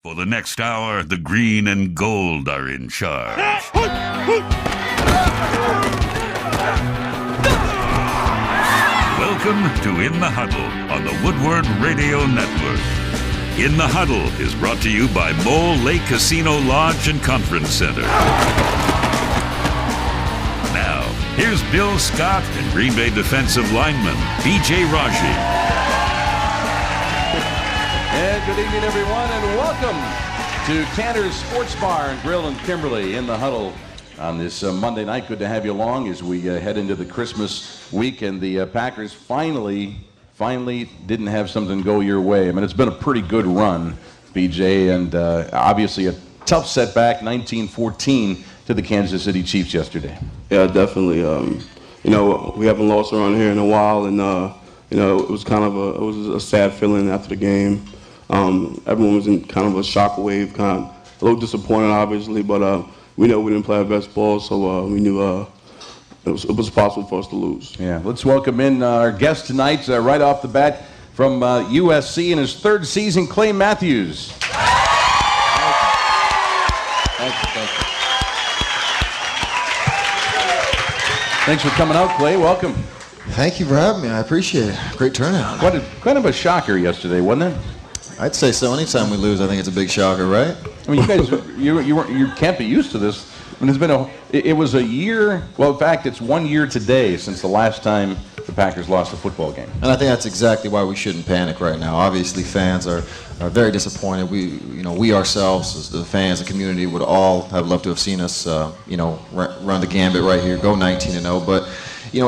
For the next hour, the green and gold are in charge. Welcome to In the Huddle on the Woodward Radio Network. In the Huddle is brought to you by Mole Lake Casino Lodge and Conference Center. Now, here's Bill Scott and Green Bay defensive lineman BJ Raji. And good evening, everyone, and welcome to Cantor's Sports Bar and Grill in Kimberly in the Huddle on this Monday night. Good to have you along as we head into the Christmas week, and the Packers finally didn't have something go your way. I mean, it's been a pretty good run, BJ, and obviously a tough setback, 19-14 to the Kansas City Chiefs yesterday. Yeah, definitely. We haven't lost around here in a while, and it was kind of a sad feeling after the game. Everyone was in kind of a shock wave, kind of a little disappointed, obviously, but we know we didn't play our best ball, so we knew it was possible for us to lose. Yeah, let's welcome in our guest tonight, right off the bat, from USC in his third season, Clay Matthews. Thank you. Thanks for coming out, Clay. Welcome. Thank you for having me. I appreciate it. Great turnout. Kind of a shocker yesterday, wasn't it? I'd say so. Anytime we lose, I think it's a big shocker, right? I mean, you guys, you can't be used to this. I mean, it was a year. Well, in fact, it's 1 year today since the last time the Packers lost a football game. And I think that's exactly why we shouldn't panic right now. Obviously, fans are very disappointed. We ourselves, as the fans, the community, would all have loved to have seen us, run the gambit right here, go 19-0. But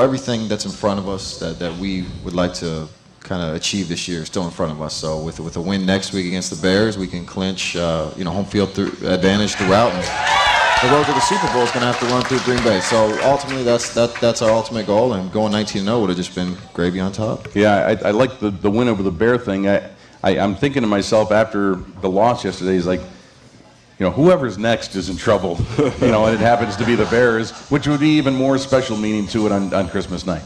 everything that's in front of us that we would like to kind of achieve this year is still in front of us. So with a win next week against the Bears, we can clinch home field advantage throughout. And the road to the Super Bowl is going to have to run through Green Bay. So ultimately, that's our ultimate goal. And going 19-0 would have just been gravy on top. Yeah, I like the win over the Bear thing. I'm thinking to myself after the loss yesterday, is like, whoever's next is in trouble. And it happens to be the Bears, which would be even more special meaning to it on Christmas night.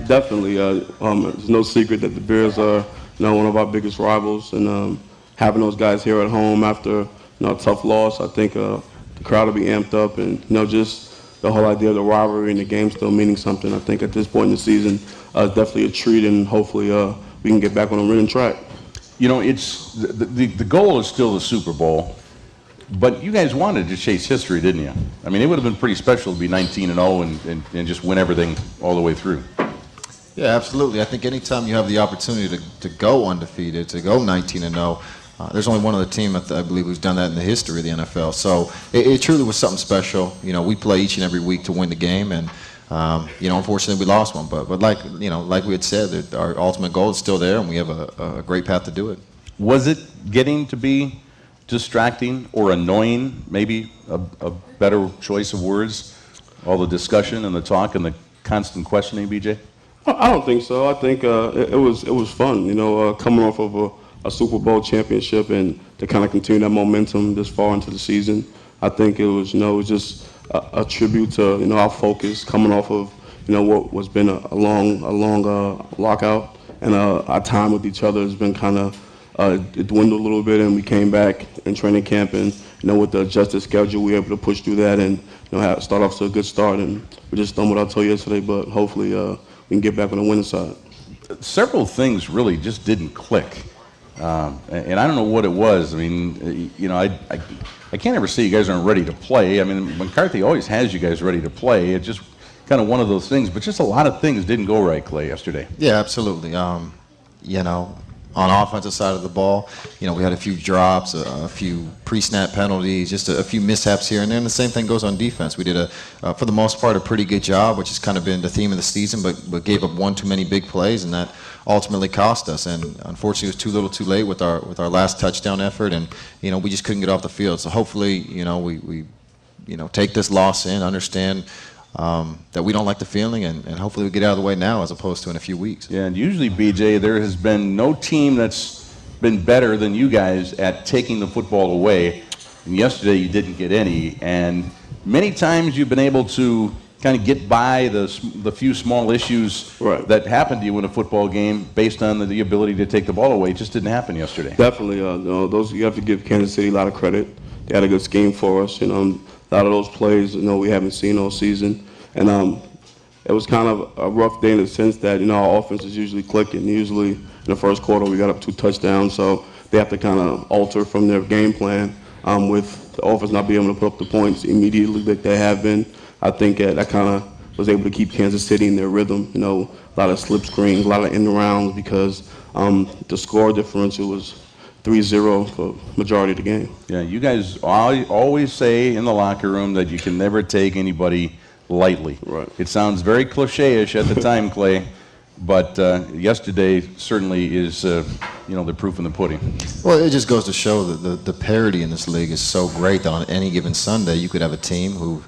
Definitely. It's no secret that the Bears are one of our biggest rivals, and having those guys here at home after a tough loss, I think the crowd will be amped up, and just the whole idea of the rivalry and the game still meaning something. I think at this point in the season, it's definitely a treat, and hopefully we can get back on the winning track. It's the goal is still the Super Bowl, but you guys wanted to chase history, didn't you? I mean, it would have been pretty special to be 19-0 and just win everything all the way through. Yeah, absolutely. I think anytime you have the opportunity to go undefeated, to go 19-0, there's only one other team I believe who's done that in the history of the NFL. So it truly was something special. We play each and every week to win the game, and unfortunately we lost one. But like we had said, our ultimate goal is still there, and we have a great path to do it. Was it getting to be distracting or annoying? Maybe a better choice of words. All the discussion and the talk and the constant questioning, BJ. I don't think so. I think it was fun. Coming off of a Super Bowl championship and to kind of continue that momentum this far into the season. I think it was just a tribute to our focus coming off of what was been a long lockout, and our time with each other has been kind of it dwindled a little bit, and we came back in training camp, and with the adjusted schedule we were able to push through that and start off to a good start, and we just stumbled our toe yesterday, but hopefully we can get back on the winning side. Several things really just didn't click. And I don't know what it was. I mean, I can't ever say you guys aren't ready to play. I mean, McCarthy always has you guys ready to play. It's just kind of one of those things. But just a lot of things didn't go right, Clay, yesterday. Yeah, absolutely. On offensive side of the ball, we had a few drops, a few pre-snap penalties, just a few mishaps here and there. And the same thing goes on defense. We did for the most part, a pretty good job, which has kind of been the theme of the season, but gave up one too many big plays, and that ultimately cost us. And unfortunately, it was too little, too late with our last touchdown effort, and we just couldn't get off the field. So hopefully, we take this loss in, understand that we don't like the feeling, and hopefully we get out of the way now as opposed to in a few weeks. Yeah, and usually, BJ, there has been no team that's been better than you guys at taking the football away. And yesterday you didn't get any, and many times you've been able to kind of get by the few small issues that happen to you in a football game based on the ability to take the ball away. It just didn't happen yesterday. Definitely. Those you have to give Kansas City a lot of credit. They had a good scheme for us. A lot of those plays, we haven't seen all season. And it was kind of a rough day in the sense that, our offense is usually clicking. Usually in the first quarter we got up 2 touchdowns, so they have to kind of alter from their game plan with the offense not being able to put up the points immediately like they have been. I think that kind of was able to keep Kansas City in their rhythm. A lot of slip screens, a lot of end rounds because the score differential was 3-0 for majority of the game. Yeah, you guys always say in the locker room that you can never take anybody lightly. Right. It sounds very cliche-ish at the time, Clay, but yesterday certainly is, the proof in the pudding. Well, it just goes to show that the parity in this league is so great that on any given Sunday you could have a team who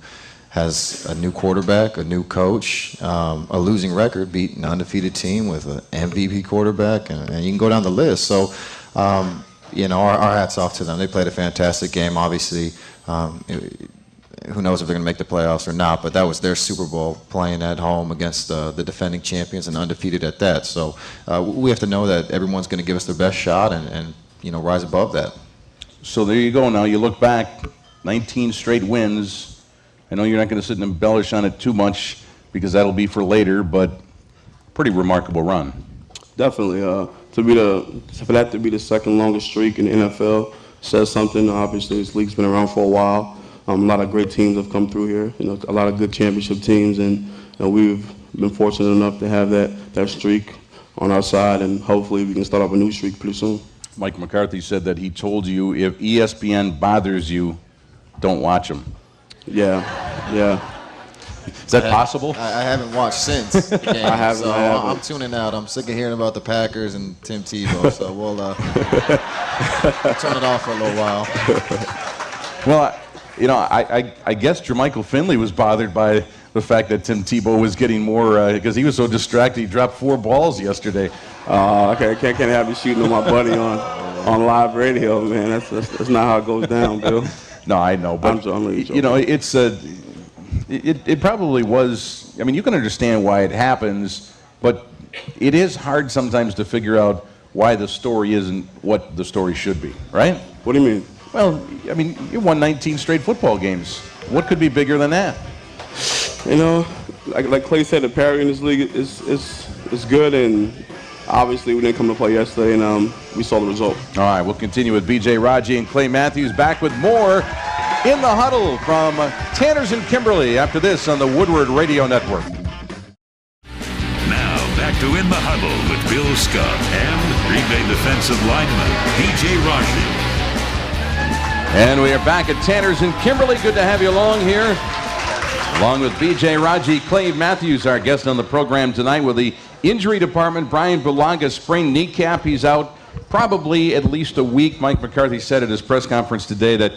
has a new quarterback, a new coach, a losing record, beat an undefeated team with an MVP quarterback, and you can go down the list. So, our hats off to them. They played a fantastic game. Obviously, who knows if they're going to make the playoffs or not, but that was their Super Bowl, playing at home against the defending champions and undefeated at that. So we have to know that everyone's going to give us their best shot and rise above that. So there you go. Now you look back, 19 straight wins. I know you're not going to sit and embellish on it too much because that'll be for later, but pretty remarkable run. Definitely. For that to be the second longest streak in the NFL says something. Obviously, this league's been around for a while. A lot of great teams have come through here. A lot of good championship teams, and we've been fortunate enough to have that streak on our side, and hopefully we can start off a new streak pretty soon. Mike McCarthy said that he told you if ESPN bothers you, don't watch them. Yeah. Is that possible? I haven't watched since the game, I haven't. I'm tuning out. I'm sick of hearing about the Packers and Tim Tebow, so we'll turn it off for a little while. Well, I guess Jermichael Finley was bothered by the fact that Tim Tebow was getting more because he was so distracted. He dropped 4 balls yesterday. Okay, can't have you shooting on my buddy on live radio, man. That's not how it goes down, Bill. No, I know, but it's it probably was. I mean, you can understand why it happens, but it is hard sometimes to figure out why the story isn't what the story should be, right? What do you mean? Well, I mean, you won 19 straight football games. What could be bigger than that? Like Clay said, the parity in this league is good, and obviously we didn't come to play yesterday, and we saw the result. All right, we'll continue with BJ Raji and Clay Matthews back with more in the Huddle from Tanners and Kimberly after this on the Woodward Radio Network. Now back to In the Huddle with Bill Scott and Green Bay defensive lineman BJ Raji. And we are back at Tanners and Kimberly. Good to have you along here. Along with BJ Raji, Clay Matthews, our guest on the program tonight with the injury department. Brian Bulaga sprained kneecap. He's out probably at least a week. Mike McCarthy said at his press conference today that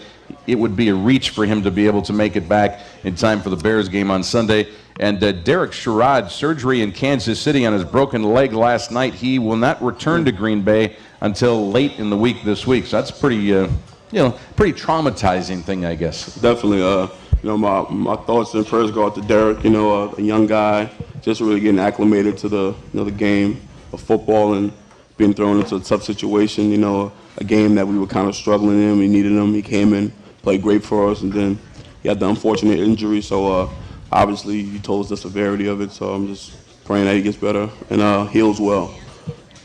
it would be a reach for him to be able to make it back in time for the Bears game on Sunday. And Derek Sherrod, surgery in Kansas City on his broken leg last night. He will not return to Green Bay until late in the week this week. So that's pretty traumatizing thing, I guess. Definitely. My thoughts and prayers go out to Derek. A young guy, just really getting acclimated to the game of football and being thrown into a tough situation. A game that we were kind of struggling in. We needed him. He came in, played great for us, and then he had the unfortunate injury. So obviously he told us the severity of it. So I'm just praying that he gets better and heals well.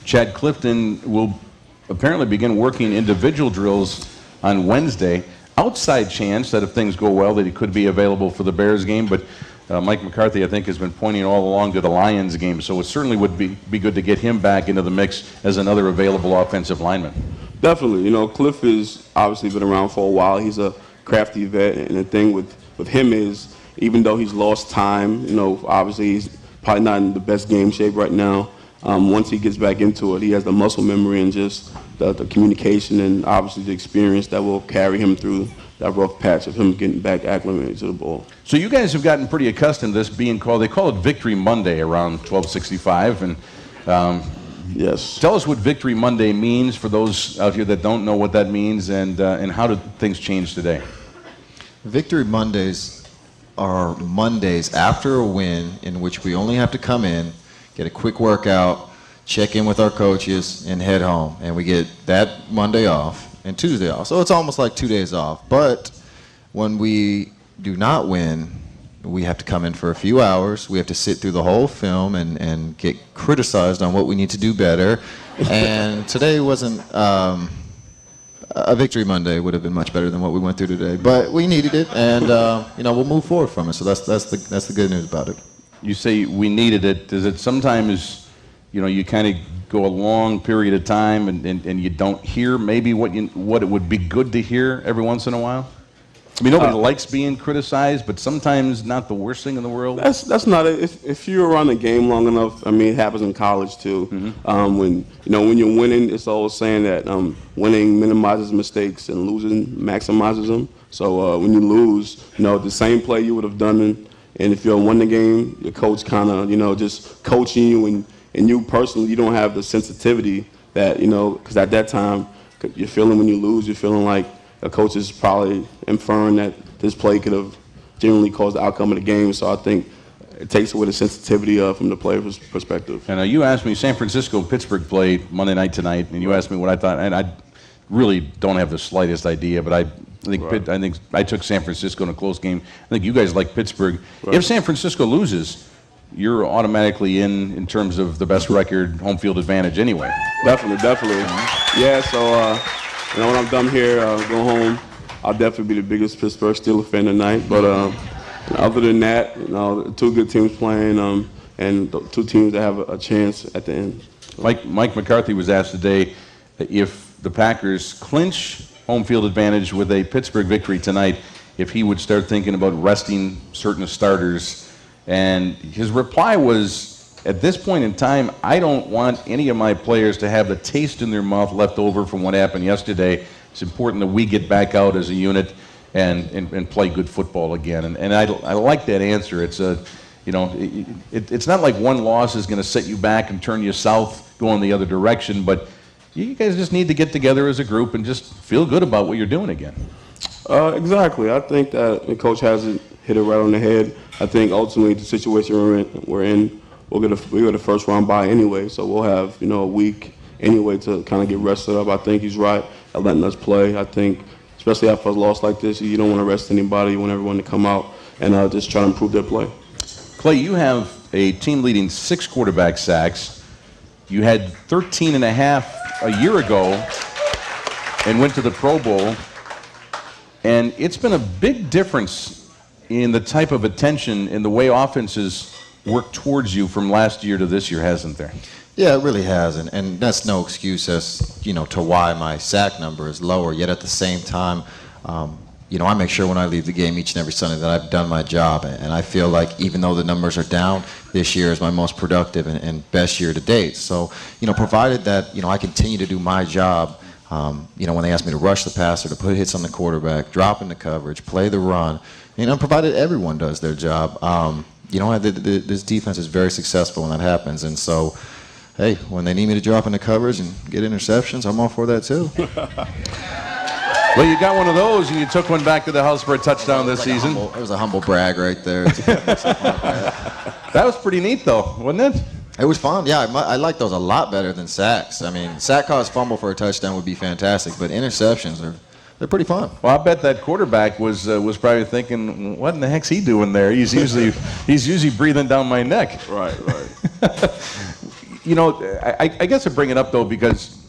Chad Clifton will apparently begin working individual drills on Wednesday. Outside chance that if things go well that he could be available for the Bears game, but Mike McCarthy, I think, has been pointing all along to the Lions game, so it certainly would be good to get him back into the mix as another available offensive lineman. Definitely. Cliff has obviously been around for a while. He's a crafty vet, and the thing with him is, even though he's lost time, obviously he's probably not in the best game shape right now. Once he gets back into it, he has the muscle memory and just the communication and obviously the experience that will carry him through that rough patch of him getting back acclimated to the ball. So you guys have gotten pretty accustomed to this being called, they call it Victory Monday around 1265. And yes. Tell us what Victory Monday means for those out here that don't know what that means, and how did things change today? Victory Mondays are Mondays after a win in which we only have to come in, get a quick workout, check in with our coaches, and head home. And we get that Monday off and Tuesday off. So it's almost like 2 days off. But when we do not win, we have to come in for a few hours. We have to sit through the whole film and get criticized on what we need to do better. And today wasn't a victory Monday would have been much better than what we went through today. But we needed it, and we'll move forward from it. So that's the good news about it. You say we needed it. Does it sometimes, you kind of go a long period of time and you don't hear maybe what it would be good to hear every once in a while? I mean, nobody likes being criticized, but sometimes not the worst thing in the world. That's not it. If you're around the game long enough, I mean, it happens in college too. Mm-hmm. When you're winning, it's always saying that winning minimizes mistakes and losing maximizes them. So when you lose, the same play you would have done, and if you won the game, your coach kind of just coaching you, and you personally, you don't have the sensitivity that because at that time, you're feeling when you lose, you're feeling like a coach is probably inferring that this play could have generally caused the outcome of the game. So I think it takes away the sensitivity from the player's perspective. And you asked me, San Francisco and Pittsburgh played Monday night tonight, and you asked me what I thought, and I really don't have the slightest idea, but I think I took San Francisco in a close game. I think you guys like Pittsburgh. Right. If San Francisco loses, you're automatically in terms of the best record, home field advantage anyway. Definitely. Mm-hmm. Yeah, so when I'm done here, go home, I'll definitely be the biggest Pittsburgh Steelers fan tonight. But other than that, two good teams playing, and two teams that have a chance at the end. Mike McCarthy was asked today if the Packers clinch home field advantage with a Pittsburgh victory tonight, if he would start thinking about resting certain starters. And his reply was, at this point in time, I don't want any of my players to have the taste in their mouth left over from what happened yesterday. It's important that we get back out as a unit and play good football again. And I like that answer. It's it's not like one loss is going to set you back and turn you south going the other direction, but you guys just need to get together as a group and just feel good about what you're doing again. Exactly. I think that the coach hasn't hit it right on the head. I think ultimately the situation we're in, we got a first round bye anyway, so we'll have a week anyway to kind of get rested up. I think he's right at letting us play. I think, especially after a loss like this, you don't want to rest anybody. You want everyone to come out and just try to improve their play. Clay, you have a team leading 6 quarterback sacks. You had 13 and a half a year ago and went to the Pro Bowl. And it's been a big difference in the type of attention and the way offenses work towards you from last year to this year, hasn't there? Yeah, it really has, and that's no excuse as to why my sack number is lower. Yet at the same time, I make sure when I leave the game each and every Sunday that I've done my job, and I feel like even though the numbers are down, this year is my most productive and best year to date. So, provided that I continue to do my job. When they ask me to rush the passer, to put hits on the quarterback, drop into coverage, play the run, provided everyone does their job. This defense is very successful when that happens, and so, hey, when they need me to drop into coverage and get interceptions, I'm all for that too. Well, you got one of those, and you took one back to the house for a touchdown this season. It was a humble brag right there. That was pretty neat, though, wasn't it? It was fun. Yeah, I like those a lot better than sacks. I mean, sack cause fumble for a touchdown would be fantastic, but interceptions they're pretty fun. Well, I bet that quarterback was probably thinking, "What in the heck's he doing there? He's usually breathing down my neck." Right. I guess I bring it up though because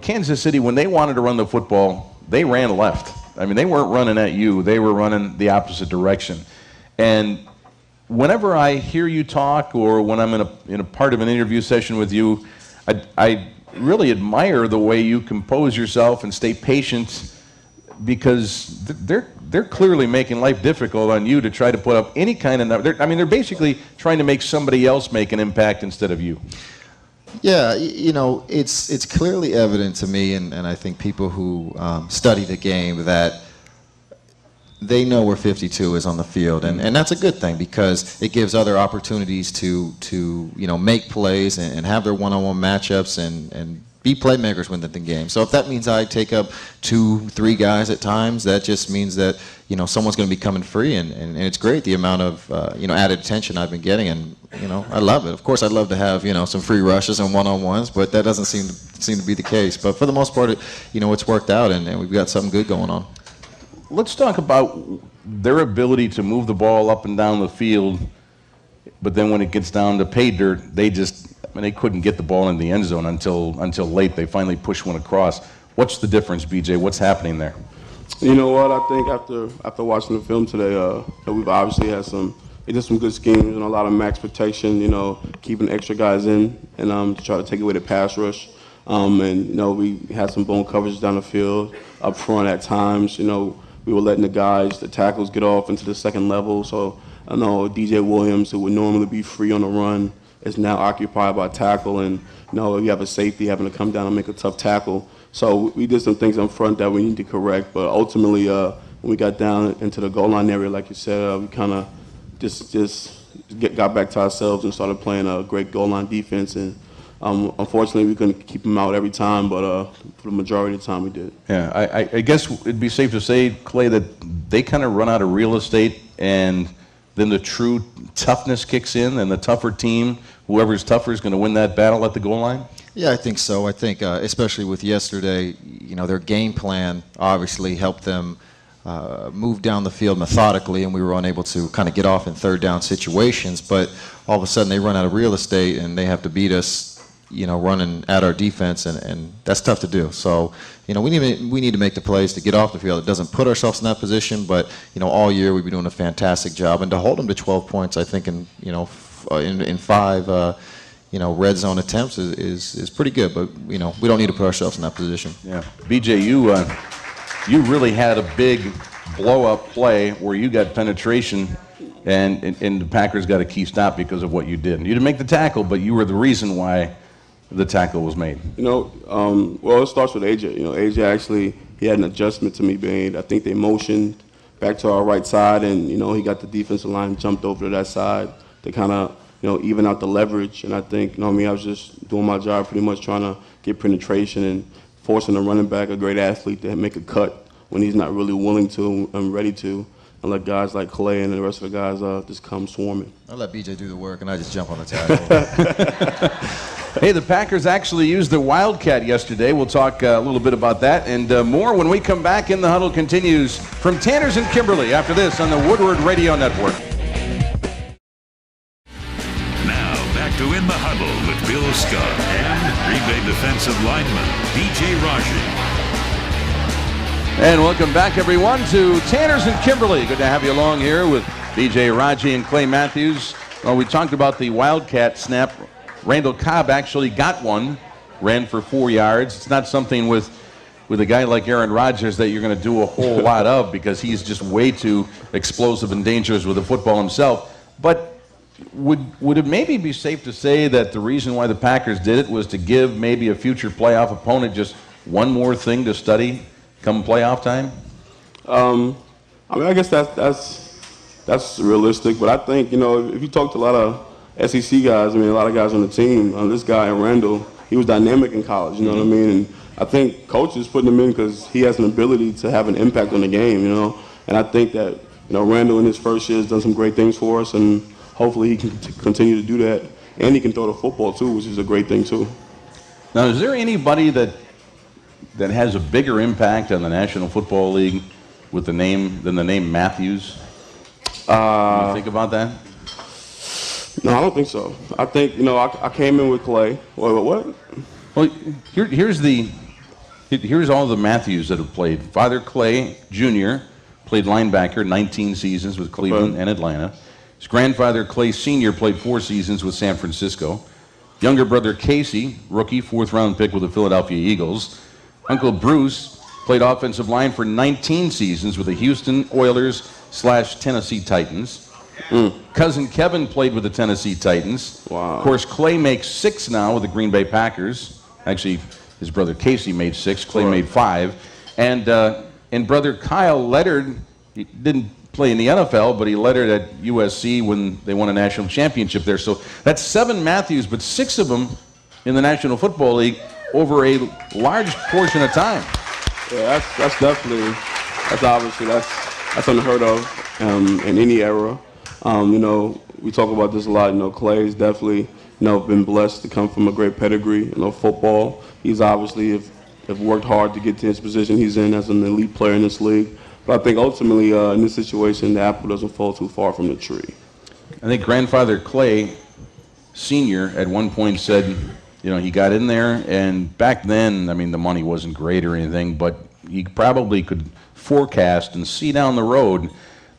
Kansas City, when they wanted to run the football, they ran left. I mean, they weren't running at you; they were running the opposite direction. And whenever I hear you talk, or when I'm in a part of an interview session with you, I really admire the way you compose yourself and stay patient, because they're clearly making life difficult on you to try to put up any kind of number. They're basically trying to make somebody else make an impact instead of you. Yeah, it's clearly evident to me, and I think people who study the game, that they know where 52 is on the field, and that's a good thing, because it gives other opportunities to make plays and have their one-on-one matchups and be playmakers within the game. So if that means I take up 2-3 guys at times, that just means that, you know, someone's going to be coming free, and it's great the amount of, you know, added attention I've been getting, and, you know, I love it. Of course, I'd love to have, you know, some free rushes and one-on-ones, but that doesn't seem to be the case. But for the most part, you know, it's worked out, and we've got something good going on. Let's talk about their ability to move the ball up and down the field, but then when it gets down to pay dirt, they couldn't get the ball in the end zone until late. They finally pushed one across. What's the difference, BJ? What's happening there? You know what? I think after watching the film today, we've obviously had some good schemes and a lot of max protection. You know, keeping extra guys in and to try to take away the pass rush. And you know, we had some bone coverage down the field, up front at times. You know, we were letting the tackles get off into the second level. So I know DJ Williams, who would normally be free on the run, is now occupied by tackle, and you know, you have a safety having to come down and make a tough tackle. So we did some things up front that we need to correct, but ultimately when we got down into the goal line area, like you said, we kind of just got back to ourselves and started playing a great goal line defense, and unfortunately we couldn't keep them out every time, but for the majority of the time we did. Yeah, I guess it'd be safe to say, Clay, that they kind of run out of real estate, and then the true toughness kicks in, and the tougher team, whoever's tougher, is going to win that battle at the goal line? Yeah, I think so. I think especially with yesterday, you know, their game plan obviously helped them move down the field methodically, and we were unable to kind of get off in third down situations. But all of a sudden they run out of real estate, and they have to beat us, you know, running at our defense, and that's tough to do. So, you know, we need to make the plays to get off the field. It doesn't put ourselves in that position, but, you know, all year we've been doing a fantastic job, and to hold them to 12 points, I think, in, you know, in 5 you know, red zone attempts is pretty good. But, you know, we don't need to put ourselves in that position. Yeah, BJ, you really had a big blow-up play where you got penetration, and the Packers got a key stop because of what you did. You didn't make the tackle, but you were the reason why the tackle was made. You know, well, it starts with AJ. You know, AJ actually, he had an adjustment to me being, I think they motioned back to our right side, and, you know, he got the defensive line, jumped over to that side to kind of, you know, even out the leverage. And I think, you know, I was just doing my job pretty much, trying to get penetration and forcing a running back, a great athlete, to make a cut when he's not really willing to and ready to, and let guys like Clay and the rest of the guys just come swarming. I'll let BJ do the work, and I just jump on the tackle. Hey, the Packers actually used the Wildcat yesterday. We'll talk a little bit about that and more when we come back. In the Huddle continues from Tanners and Kimberly after this on the Woodward Radio Network. Now back to In the Huddle with Bill Scott and Green Bay defensive lineman BJ Raji. And welcome back, everyone, to Tanners and Kimberly. Good to have you along here with BJ Raji and Clay Matthews. Well, we talked about the Wildcat snap. Randall Cobb actually got one, ran for 4 yards. It's not something with a guy like Aaron Rodgers that you're going to do a whole lot of, because he's just way too explosive and dangerous with the football himself. But would it maybe be safe to say that the reason why the Packers did it was to give maybe a future playoff opponent just one more thing to study come playoff time? I mean, I guess that's realistic, but I think, you know, if you talk to a lot of SEC guys, I mean, a lot of guys on the team, this guy, Randall, he was dynamic in college, you know what I mean? And I think coaches putting him in because he has an ability to have an impact on the game, you know? And I think that, you know, Randall in his first year has done some great things for us, and hopefully he can continue to do that. And he can throw the football, too, which is a great thing, too. Now, is there anybody that has a bigger impact on the National Football League with the name than the name Matthews? Can you think about that? No, I don't think so. I think, you know, I came in with Clay. What? Well, here's all the Matthews that have played. Father Clay Jr. played linebacker 19 seasons with Cleveland and Atlanta. His grandfather Clay Sr. played 4 seasons with San Francisco. Younger brother Casey, rookie, 4th-round pick with the Philadelphia Eagles. Uncle Bruce played offensive line for 19 seasons with the Houston Oilers/Tennessee Titans. Cousin Kevin played with the Tennessee Titans. Wow. Of course, Clay makes 6 now with the Green Bay Packers. Actually, his brother Casey made 6. Clay made 5. And brother Kyle lettered. He didn't play in the NFL, but he lettered at USC when they won a national championship there. So that's 7 Matthews, but 6 of them in the National Football League. over a large portion of time. Yeah, that's unheard of in any era. We talk about this a lot. Clay's definitely been blessed to come from a great pedigree. Football. He's obviously have worked hard to get to his position he's in as an elite player in this league. But I think ultimately in this situation, the apple doesn't fall too far from the tree. I think grandfather Clay Sr. at one point said, he got in there, and back then, the money wasn't great or anything, but he probably could forecast and see down the road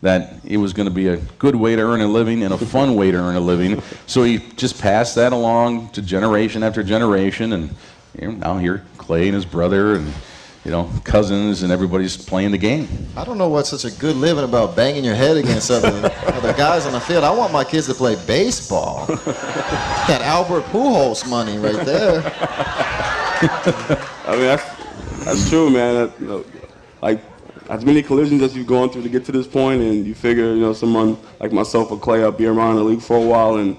that it was going to be a good way to earn a living and a fun way to earn a living. So he just passed that along to generation after generation, and now here Clay and his brother and cousins and everybody's playing the game. I don't know what's such a good living about banging your head against other guys on the field. I want my kids to play baseball. That Albert Pujols money right there. That's true, man. As many collisions as you've gone through to get to this point, and you figure, someone like myself or Clay, I'll be around the league for a while, and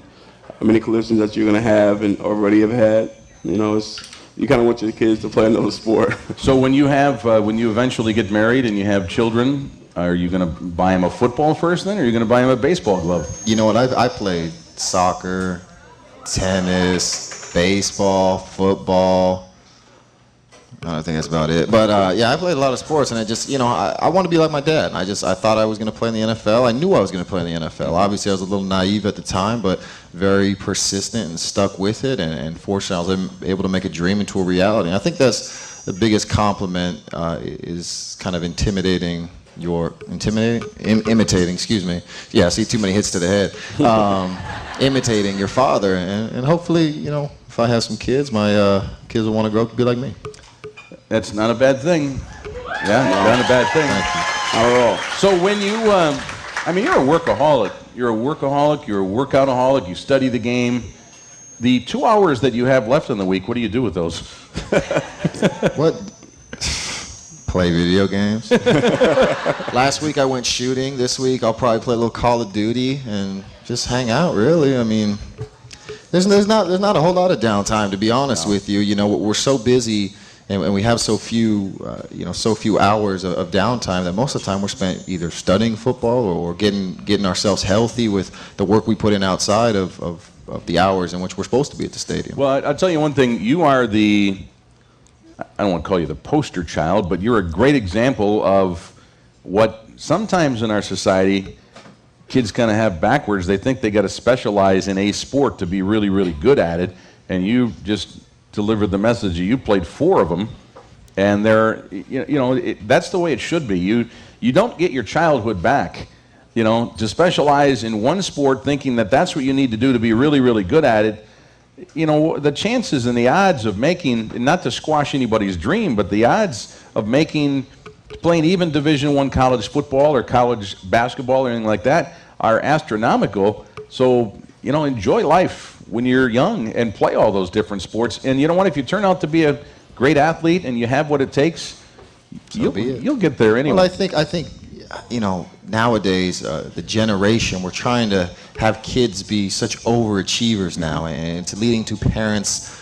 how many collisions that you're going to have and already have had, you kind of want your kids to play another sport. So when you eventually get married and you have children, are you going to buy them a football first then, or are you going to buy them a baseball glove? You know what? I played soccer, tennis, baseball, football. I think that's about it. But I played a lot of sports, and I want to be like my dad. I thought I was going to play in the NFL. I knew I was going to play in the NFL. Obviously, I was a little naive at the time, but very persistent and stuck with it. And fortunately, I was able to make a dream into a reality. And I think that's the biggest compliment is kind of imitating. Excuse me. Yeah, I see too many hits to the head. Imitating your father, and hopefully, if I have some kids, my kids will want to grow up to be like me. That's not a bad thing. Yeah, not a bad thing. Not at all. So when you, you're a workaholic. You're a workoutaholic. You study the game. The 2 hours that you have left in the week, what do you do with those? What? Play video games. Last week I went shooting. This week I'll probably play a little Call of Duty and just hang out, really. There's not a whole lot of downtime, to be honest with you. We're so busy. And we have so few hours of downtime that most of the time we're spent either studying football or getting ourselves healthy with the work we put in outside of the hours in which we're supposed to be at the stadium. Well, I'll tell you one thing. You are I don't want to call you the poster child, but you're a great example of what sometimes in our society kids kind of have backwards. They think they got to specialize in a sport to be really, really good at it, and you just delivered the message. You played 4 of them, and that's the way it should be. You don't get your childhood back, to specialize in one sport, thinking that that's what you need to do to be really, really good at it. The chances and the odds of making, not to squash anybody's dream, but the odds of playing even Division I college football or college basketball or anything like that are astronomical. So enjoy life when you're young and play all those different sports. And you know what? If you turn out to be a great athlete and you have what it takes, you'll get there anyway. Well, I think nowadays the generation, we're trying to have kids be such overachievers now, and it's leading to parents,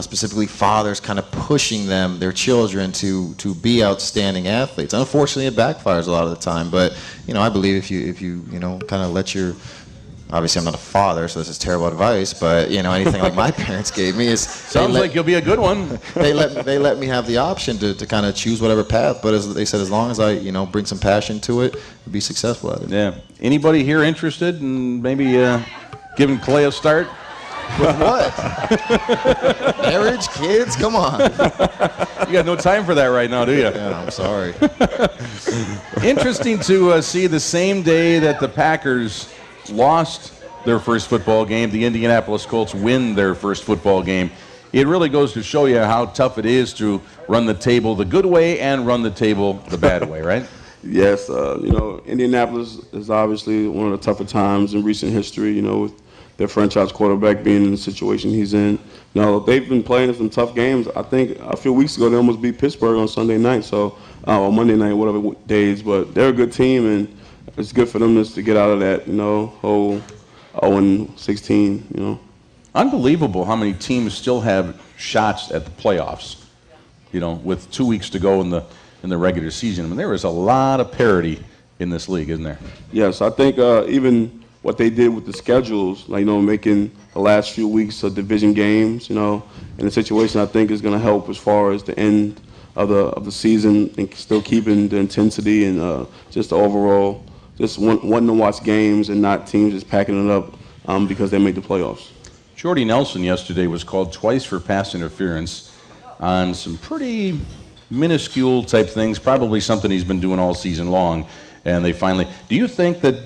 specifically fathers, kind of pushing their children to be outstanding athletes. Unfortunately, it backfires a lot of the time. But I believe if you kind of let your Obviously, I'm not a father, so this is terrible advice. But anything like my parents gave me is sounds like you'll be a good one. They let me have the option to kind of choose whatever path. But as they said, as long as I bring some passion to it, I'll be successful at it. Yeah. Anybody here interested in maybe giving Clay a start? With what? Marriage, kids? Come on. You got no time for that right now, do you? Yeah, I'm sorry. Interesting to see the same day that the Packers lost their first football game, the Indianapolis Colts win their first football game. It really goes to show you how tough it is to run the table the good way and run the table the bad way, right? Yes, Indianapolis is obviously one of the tougher times in recent history, with their franchise quarterback being in the situation he's in. They've been playing some tough games. I think a few weeks ago they almost beat Pittsburgh on Sunday night, or Monday night, whatever days. But they're a good team, and it's good for them just to get out of that, whole 0-16, Unbelievable how many teams still have shots at the playoffs, with 2 weeks to go in the regular season. I mean, there is a lot of parity in this league, isn't there? Yes, I think even what they did with the schedules, making the last few weeks of division games, in the situation, I think is going to help as far as the end of the season and still keeping the intensity and just the overall, just wanting to watch games and not teams just packing it up because they made the playoffs. Jordy Nelson yesterday was called twice for pass interference on some pretty minuscule type things, probably something he's been doing all season long. And they finally, do you think that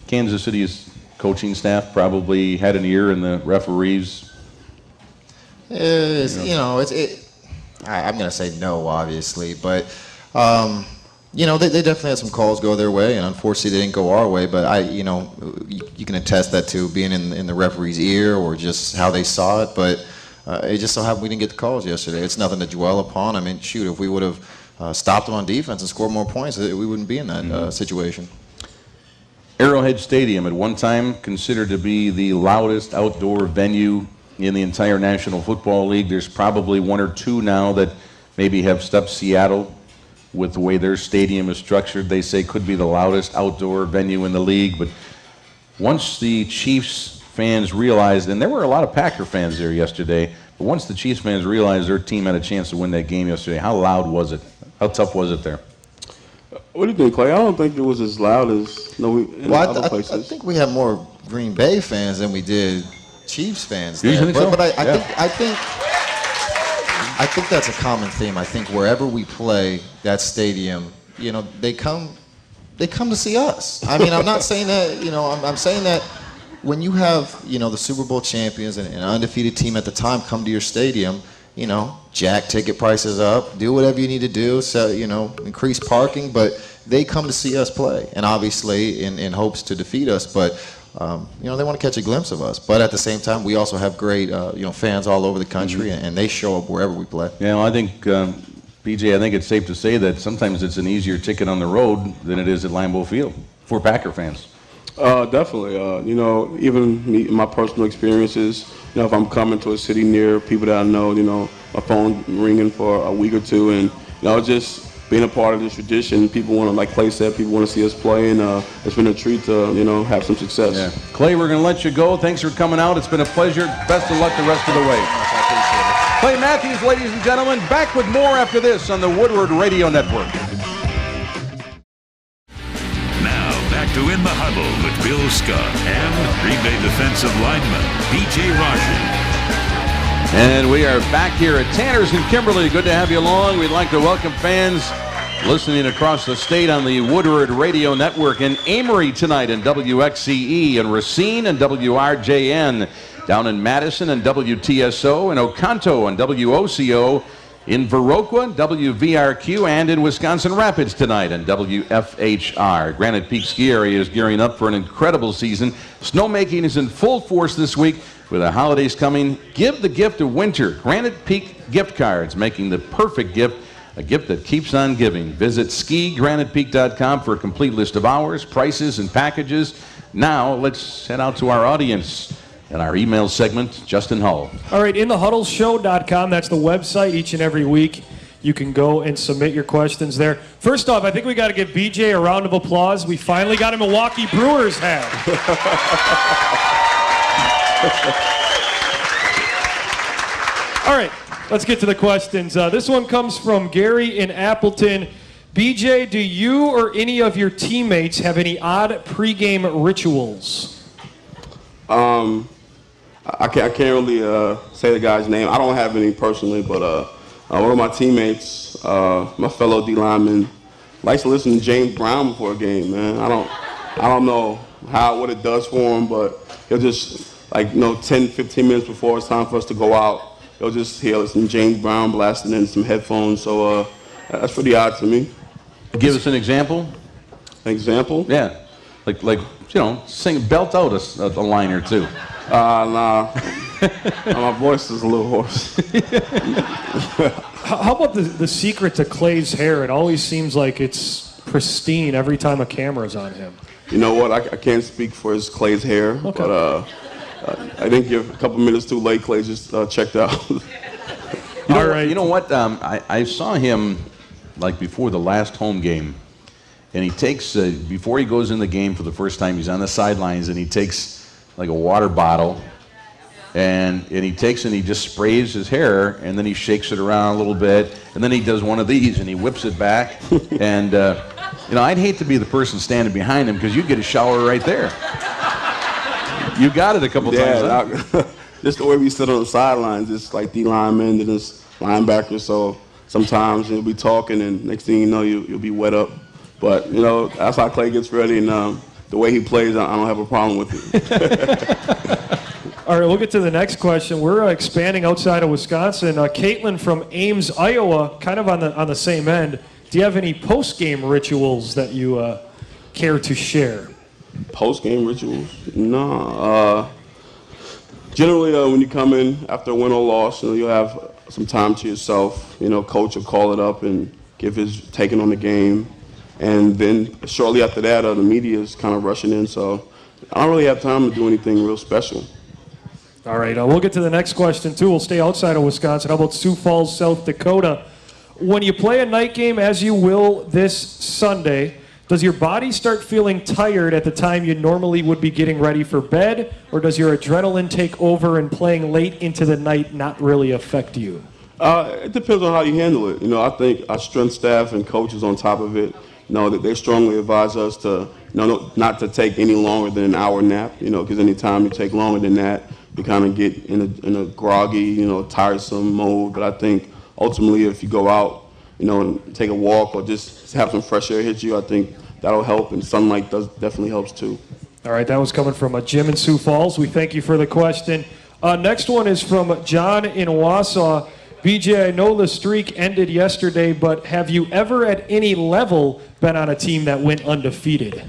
Kansas City's coaching staff probably had an ear in the referees? I'm going to say no, obviously, but they definitely had some calls go their way, and unfortunately they didn't go our way. But you can attest that to being in the referee's ear or just how they saw it. But it just so happened we didn't get the calls yesterday. It's nothing to dwell upon. I mean, shoot, if we would have stopped them on defense and scored more points, we wouldn't be in that situation. Arrowhead Stadium, at one time considered to be the loudest outdoor venue in the entire National Football League. There's probably one or two now that maybe have stepped Seattle with the way their stadium is structured. They say could be the loudest outdoor venue in the league. But once the Chiefs fans realized, and there were a lot of Packer fans there yesterday, but once the Chiefs fans realized their team had a chance to win that game yesterday, how loud was it? How tough was it there? What do you think, Clay? I don't think it was as loud as other places. I think we had more Green Bay fans than we did Chiefs fans there. You think so? But I think that's a common theme. I think wherever we play that stadium, they come to see us. I mean, I'm not saying that, I'm saying that when you have, the Super Bowl champions and an undefeated team at the time come to your stadium, jack ticket prices up, do whatever you need to do, so, increase parking, but they come to see us play, and obviously in hopes to defeat us, but they want to catch a glimpse of us. But at the same time, we also have great, fans all over the country, and they show up wherever we play. Yeah, well, I think, BJ, I think it's safe to say that sometimes it's an easier ticket on the road than it is at Lambeau Field for Packer fans. Definitely. Even me, my personal experiences, if I'm coming to a city near people that I know, my phone ringing for a week or two, and, just being a part of this tradition, people want to, like Clay said, people want to see us play, and it's been a treat to, have some success. Yeah. Clay, we're going to let you go. Thanks for coming out. It's been a pleasure. Best of luck the rest of the way. Clay Matthews, ladies and gentlemen, back with more after this on the Woodward Radio Network. Now, back to In the Huddle with Bill Scott and Green Bay defensive lineman BJ Raji. And we are back here at Tanner's in Kimberly. Good to have you along. We'd like to welcome fans listening across the state on the Woodward Radio Network in Amory tonight in WXCE, and Racine and WRJN, down in Madison and WTSO, and Oconto and WOCO, in Viroqua, WVRQ, and in Wisconsin Rapids tonight and WFHR. Granite Peak Ski Area is gearing up for an incredible season. Snowmaking is in full force this week. With the holidays coming, give the gift of winter. Granite Peak gift cards, making the perfect gift, a gift that keeps on giving. Visit skigranitepeak.com for a complete list of hours, prices, and packages. Now, let's head out to our audience in our email segment, Justin Hull. All right, inthehuddleshow.com. That's the website each and every week. You can go and submit your questions there. First off, I think we got to give BJ a round of applause. We finally got a Milwaukee Brewers hat. All right, let's get to the questions. This one comes from Gary in Appleton. BJ, do you or any of your teammates have any odd pregame rituals? I can't really say the guy's name. I don't have any personally, but one of my teammates, my fellow D lineman, likes to listen to James Brown before a game. Man, I don't know what it does for him, but he'll just 10, 15 minutes before it's time for us to go out, he'll just hear some James Brown blasting in some headphones. So that's pretty odd to me. Give us an example. An example? Yeah, like sing, belt out a line or two. Nah. My voice is a little hoarse. How about the secret to Clay's hair? It always seems like it's pristine every time a camera's on him. You know what? I can't speak for Clay's hair, okay. But I think you're a couple minutes too late. Clay just checked out. All right. You know what? I saw him like before the last home game, and he takes before he goes in the game for the first time. He's on the sidelines, and he takes like a water bottle, and he takes and he just sprays his hair, and then he shakes it around a little bit, and then he does one of these, and he whips it back, and I'd hate to be the person standing behind him because you'd get a shower right there. You got it a couple times. Huh? Just the way we sit on the sidelines, it's like the lineman and this linebacker. So sometimes you'll be talking, and next thing you know, you'll be wet up. But that's how Clay gets ready, and the way he plays, I don't have a problem with it. All right, we'll get to the next question. We're expanding outside of Wisconsin. Caitlin from Ames, Iowa, kind of on the same end. Do you have any post-game rituals that you care to share? Post-game rituals? No. Generally, when you come in after a win or loss, you'll have some time to yourself. Coach will call it up and give his taking on the game. And then shortly after that, the media is kind of rushing in. So I don't really have time to do anything real special. All right, we'll get to the next question, too. We'll stay outside of Wisconsin. How about Sioux Falls, South Dakota? When you play a night game, as you will this Sunday, does your body start feeling tired at the time you normally would be getting ready for bed, or does your adrenaline take over and playing late into the night not really affect you? It depends on how you handle it. I think our strength staff and coaches on top of it know that they strongly advise us to not to take any longer than an hour nap, because any time you take longer than that, you kind of get in a groggy, tiresome mode. But I think ultimately if you go out, and take a walk or just have some fresh air hit you, I think that'll help, and sunlight definitely helps too. All right, that was coming from Jim in Sioux Falls. We thank you for the question. Next one is from John in Wausau. BJ, I know the streak ended yesterday, but have you ever at any level been on a team that went undefeated?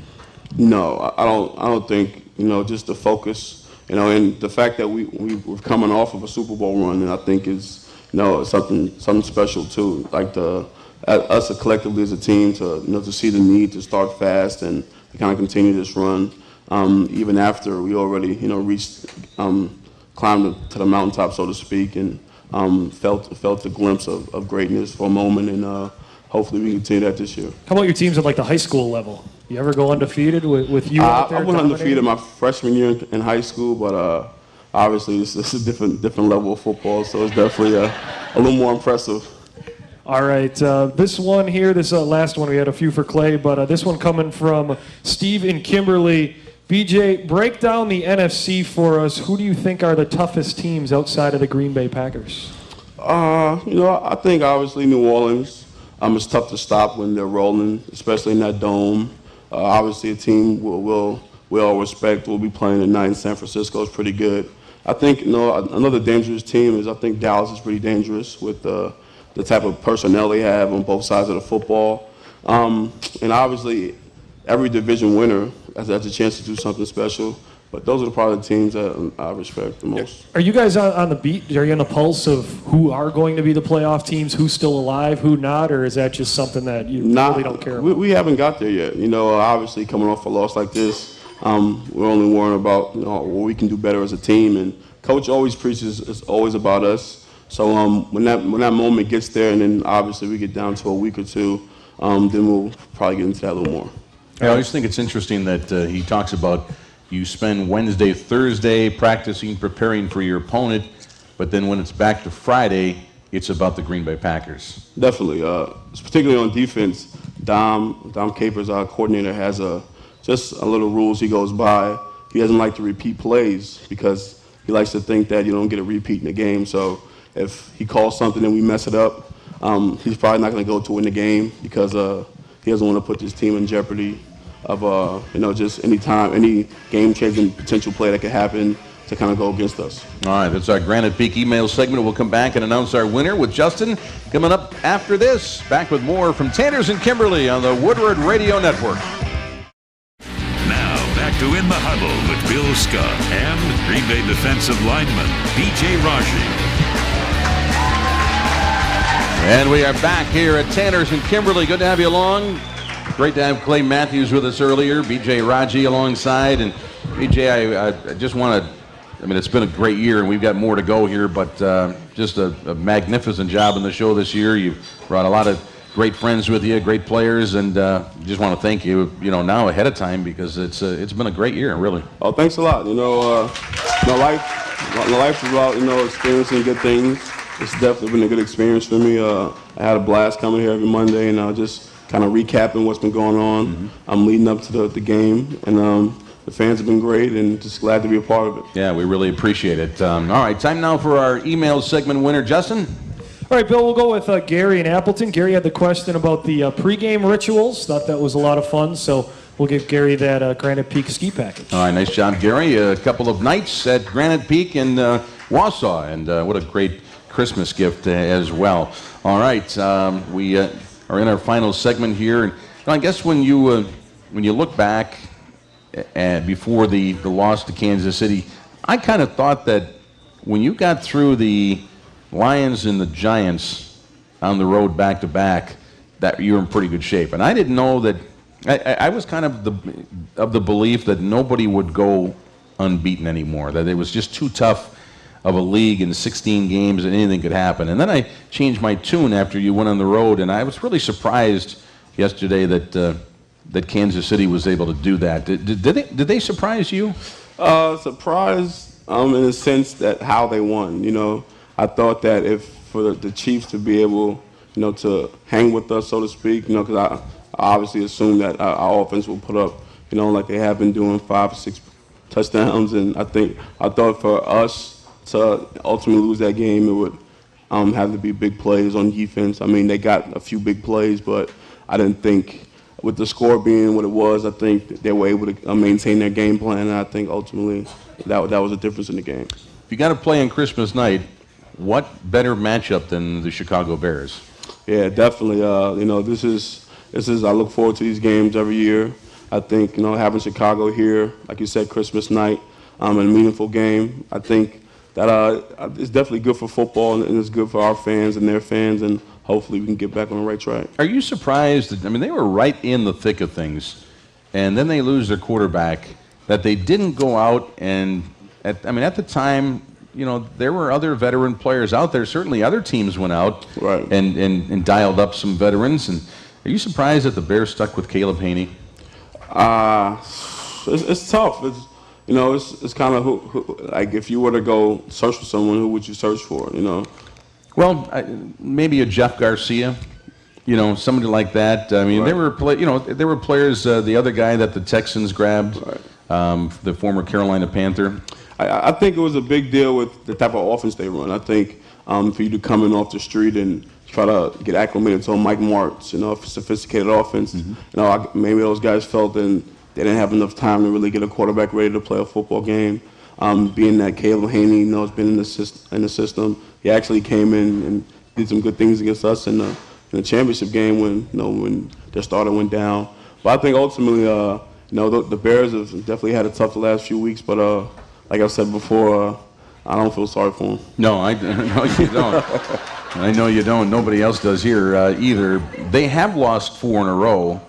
No, I don't think, just the focus, and the fact that we're coming off of a Super Bowl run, and I think is something special too. Like us collectively as a team to see the need to start fast and to kind of continue this run, even after we already reached climbed to the mountaintop, so to speak, and felt a glimpse of greatness for a moment, and hopefully we can continue that this year. How about your teams at like the high school level? You ever go undefeated with you out there? I went undefeated my freshman year in high school, but obviously it's a different level of football, so it's definitely a little more impressive. All right, this one here, this last one, we had a few for Clay, but this one coming from Steve in Kimberly. BJ, break down the NFC for us. Who do you think are the toughest teams outside of the Green Bay Packers? I think obviously New Orleans. It's tough to stop when they're rolling, especially in that dome. Obviously a team we all respect. We'll be playing tonight in San Francisco. It's pretty good. I think another dangerous team is I think Dallas is pretty dangerous with the type of personnel they have on both sides of the football. And obviously every division winner has a chance to do something special. But those are probably the teams that I respect the most. Are you guys on the beat? Are you on the pulse of who are going to be the playoff teams, who's still alive, who not, or is that just something that you really don't care about? We haven't got there yet. Obviously coming off a loss like this, we're only worrying about what we can do better as a team. And Coach always preaches it's always about us. So when that moment gets there, and then obviously we get down to a week or two, then we'll probably get into that a little more. I always think it's interesting that he talks about you spend Wednesday, Thursday practicing, preparing for your opponent, but then when it's back to Friday, it's about the Green Bay Packers. Definitely. Particularly on defense, Dom Capers, our coordinator, has just a little rules he goes by. He doesn't like to repeat plays because he likes to think that you don't get a repeat in the game. So if he calls something and we mess it up, he's probably not going to go to win the game because he doesn't want to put this team in jeopardy of just any game-changing potential play that could happen to kind of go against us. All right, that's our Granite Peak email segment. We'll come back and announce our winner with Justin coming up after this. Back with more from Tanners and Kimberly on the Woodward Radio Network. Now back to In the Huddle with Bill Scott and Green Bay defensive lineman BJ Raji. And we are back here at Tanners and Kimberly. Good to have you along. Great to have Clay Matthews with us earlier, BJ Raji alongside. And BJ, I just want to I mean, it's been a great year, and we've got more to go here, but just a magnificent job in the show this year. You've brought a lot of great friends with you, great players, and just want to thank you, now ahead of time, because it's been a great year, really. Oh, thanks a lot. Life is about, experiencing good things. It's definitely been a good experience for me. I had a blast coming here every Monday, and just kind of recapping what's been going on. Mm-hmm. I'm leading up to the game, and the fans have been great, and just glad to be a part of it. Yeah, we really appreciate it. All right, time now for our email segment winner, Justin. All right, Bill, we'll go with Gary in Appleton. Gary had the question about the pregame rituals. Thought that was a lot of fun, so we'll give Gary that Granite Peak ski package. All right, nice job, Gary. A couple of nights at Granite Peak in Wausau, and what a great Christmas gift as well. All right, we are in our final segment here, and I guess when you look back before the loss to Kansas City, I kind of thought that when you got through the Lions and the Giants on the road back-to-back, that you were in pretty good shape. And I didn't know that. I was kind of the belief that nobody would go unbeaten anymore, that it was just too tough of a league in 16 games and anything could happen. And then I changed my tune after you went on the road, and I was really surprised yesterday that Kansas City was able to do that. Did they surprise you? Surprised in the sense that how they won. I thought that if for the Chiefs to be able, to hang with us, so to speak, because I obviously assumed that our offense will put up, like they have been doing 5 or 6 touchdowns, and I thought for us to ultimately lose that game, it would have to be big plays on defense. I mean, they got a few big plays, but I didn't think, with the score being what it was, I think they were able to maintain their game plan, and I think ultimately that was a difference in the game. If you got to play on Christmas night, what better matchup than the Chicago Bears? Yeah, definitely. This is I look forward to these games every year. I think having Chicago here, like you said, Christmas night, a meaningful game. I think that it's definitely good for football, and it's good for our fans and their fans, and hopefully we can get back on the right track. Are you surprised that, they were right in the thick of things, and then they lose their quarterback, that they didn't go out and, at the time, there were other veteran players out there. Certainly other teams went out right. and dialed up some veterans. And are you surprised that the Bears stuck with Caleb Haney? It's tough. It's kind of who, like, if you were to go search for someone, who would you search for? Well, maybe a Jeff Garcia, somebody like that. Right. There were players. The other guy that the Texans grabbed, right. The former Carolina Panther. I think it was a big deal with the type of offense they run. I think for you to come in off the street and try to get acclimated to a Mike Martz, sophisticated offense. Mm-hmm. Maybe those guys felt that they didn't have enough time to really get a quarterback ready to play a football game. Being that Caleb Haney, has been in the system, he actually came in and did some good things against us in the championship game when their starter went down. But I think ultimately, the Bears have definitely had it tough the last few weeks. But like I said before, I don't feel sorry for them. No, no, you don't. I know you don't. Nobody else does here either. They have lost 4 in a row.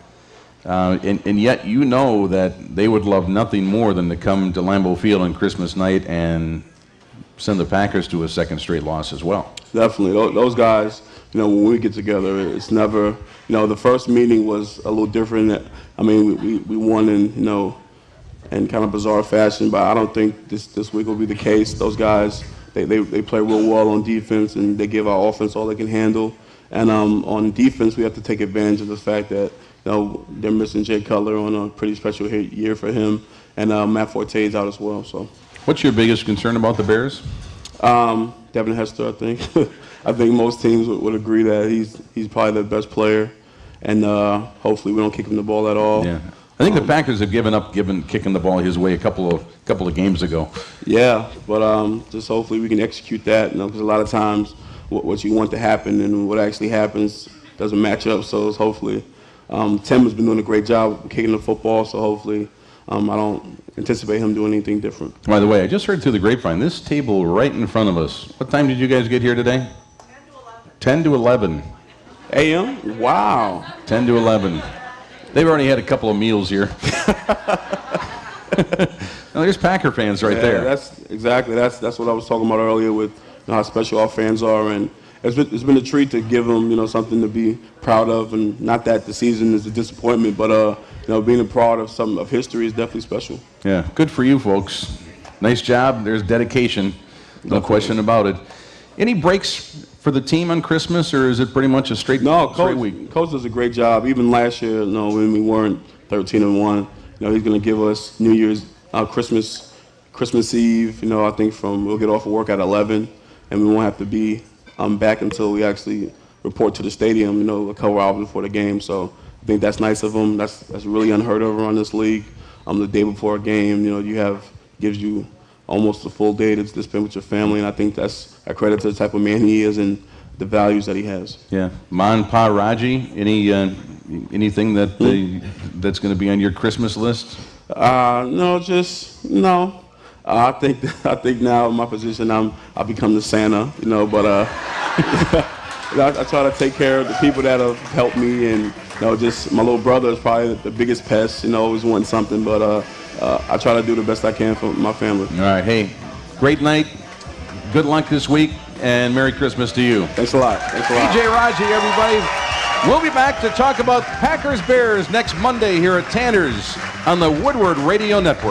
And yet that they would love nothing more than to come to Lambeau Field on Christmas night and send the Packers to a second straight loss as well. Definitely. Those guys, when we get together, it's never, the first meeting was a little different. We won in kind of bizarre fashion, but I don't think this week will be the case. Those guys, they play real well on defense, and they give our offense all they can handle. And on defense, we have to take advantage of the fact that they're missing Jay Cutler on a pretty special year for him, and Matt Forte is out as well. So, what's your biggest concern about the Bears? Devin Hester, I think. I think most teams would agree that he's probably the best player, and hopefully we don't kick him the ball at all. Yeah, I think the Packers have given up kicking the ball his way a couple of games ago. Yeah, but just hopefully we can execute that. Because a lot of times what you want to happen and what actually happens doesn't match up. So it's hopefully. Tim has been doing a great job kicking the football, so hopefully I don't anticipate him doing anything different. By the way, I just heard through the grapevine, this table right in front of us, what time did you guys get here today? 10 to 11. 10 to 11. A.M.? Wow. 10 to 11. They've already had a couple of meals here. Well, there's Packer fans right there. That's what I was talking about earlier with how special our fans are, and it's been a treat to give them something to be proud of, and not that the season is a disappointment, but being a part of something of history is definitely special. Yeah, good for you folks. Nice job. There's dedication, no question about it. Any breaks for the team on Christmas, or is it pretty much a straight week? Coach does a great job. Even last year, when we weren't 13-1, he's going to give us New Year's, Christmas Eve. I think we'll get off of work at 11, and we won't have to be back until we actually report to the stadium. A couple hours before the game. So I think that's nice of him. That's really unheard of around this league. The day before a game, gives you almost a full day to spend with your family, and I think that's a credit to the type of man he is and the values that he has. Yeah, Pa Raji. Anything that's going to be on your Christmas list? No. I think now in my position I've become the Santa, but I try to take care of the people that have helped me, and just my little brother is probably the biggest pest. Always wanting something, but I try to do the best I can for my family. All right, hey, great night. Good luck this week, and Merry Christmas to you. Thanks a lot. BJ Raji, everybody. We'll be back to talk about Packers-Bears next Monday here at Tanner's on the Woodward Radio Network.